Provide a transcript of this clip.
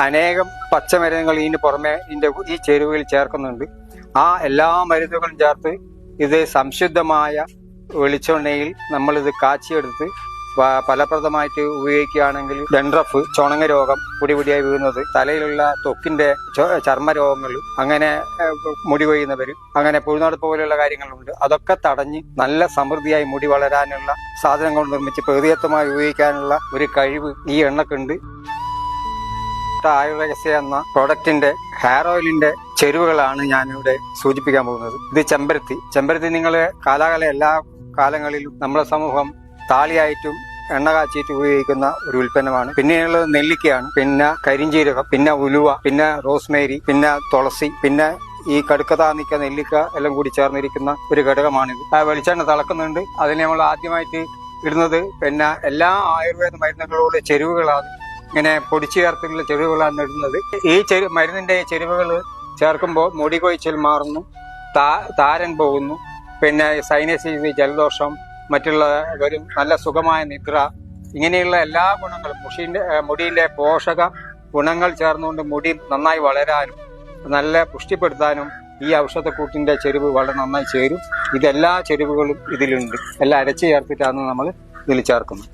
അനേകം പച്ചമരുന്നുകൾ ഇതിന് പുറമെ ഈ ചേരുവയിൽ ചേർക്കുന്നുണ്ട്. ആ എല്ലാ മരുന്നുകളും ചേർത്ത് ഇത് സംശുദ്ധമായ വെളിച്ചെണ്ണയിൽ നമ്മളിത് കാച്ചിയെടുത്ത് ഫലപ്രദമായിട്ട് ഉപയോഗിക്കുകയാണെങ്കിൽ ഡെൻഡ്രഫ്, ചുണങ്ങ രോഗം, പൊടിയായി വീഴുന്നത്, തലയിലുള്ള ത്വക്കിന്റെ ചർമ്മരോഗങ്ങൾ, അങ്ങനെ മുടി കൊയ്യുന്നവർ, അങ്ങനെ പുഴുനടപ്പ് പോലെയുള്ള കാര്യങ്ങളുണ്ട്. അതൊക്കെ തടഞ്ഞ് നല്ല സമൃദ്ധിയായി മുടി വളരാനുള്ള സാധനങ്ങൾ നിർമ്മിച്ച് പ്രതിയത്വമായി ഉപയോഗിക്കാനുള്ള ഒരു കഴിവ് ഈ എണ്ണക്കുണ്ട്. ആയുർരഹസ്യ എന്ന പ്രോഡക്റ്റിന്റെ ഹെയർ ഓയിലിന്റെ ചേരുവകളാണ് ഞാനിവിടെ സൂചിപ്പിക്കാൻ പോകുന്നത്. ഇത് ചെമ്പരത്തി നിങ്ങൾ എല്ലാ കാലങ്ങളിലും നമ്മുടെ സമൂഹം താളിയായിട്ടും എണ്ണ കാച്ചിയിട്ട് ഉപയോഗിക്കുന്ന ഒരു ഉൽപ്പന്നമാണ്. പിന്നെയുള്ളത് നെല്ലിക്കയാണ്, പിന്നെ കരിഞ്ചീരകം, പിന്നെ ഉലുവ, പിന്നെ റോസ്മേരി, പിന്നെ തുളസി, പിന്നെ ഈ കടുക്കതാന്നിക്ക, നെല്ലിക്ക എല്ലാം കൂടി ചേർന്നിരിക്കുന്ന ഒരു ഘടകമാണിത്. ആ വെളിച്ചെണ്ണ തിളക്കുന്നുണ്ട്. അതിന് നമ്മൾ ആദ്യമായിട്ട് ഇടുന്നത് പിന്നെ എല്ലാ ആയുർവേദ മരുന്നുകളോട് ചേരുവകളാണ്, ഇങ്ങനെ പൊടിച്ചു ചേർത്തിട്ടുള്ള ചേരുവകളാണ് ഇടുന്നത്. ഈ മരുന്നിന്റെ ചേരുവകൾ ചേർക്കുമ്പോൾ മുടി കൊഴിച്ചിൽ മാറുന്നു, താരൻ പോകുന്നു, പിന്നെ സൈനസൈറ്റിസ്, ജലദോഷം, മറ്റുള്ള ഒരു നല്ല സുഖമായ നിദ്ര, ഇങ്ങനെയുള്ള എല്ലാ ഗുണങ്ങളും മുടിയിലെ പോഷക ഗുണങ്ങൾ ചേർന്നുകൊണ്ട് മുടി നന്നായി വളരാനും നല്ല പുഷ്ടിപ്പെടുത്താനും ഈ ഔഷധക്കൂട്ടിന്റെ ചേരുവ വളരെ നന്നായി ചേരും. ഇതെല്ലാ ചേരുവകളും ഇതിലുണ്ട്. എല്ലാം അരച്ചു ചേർത്തിട്ടാണ് നമ്മൾ ഇതിൽ ചേർക്കുന്നത്.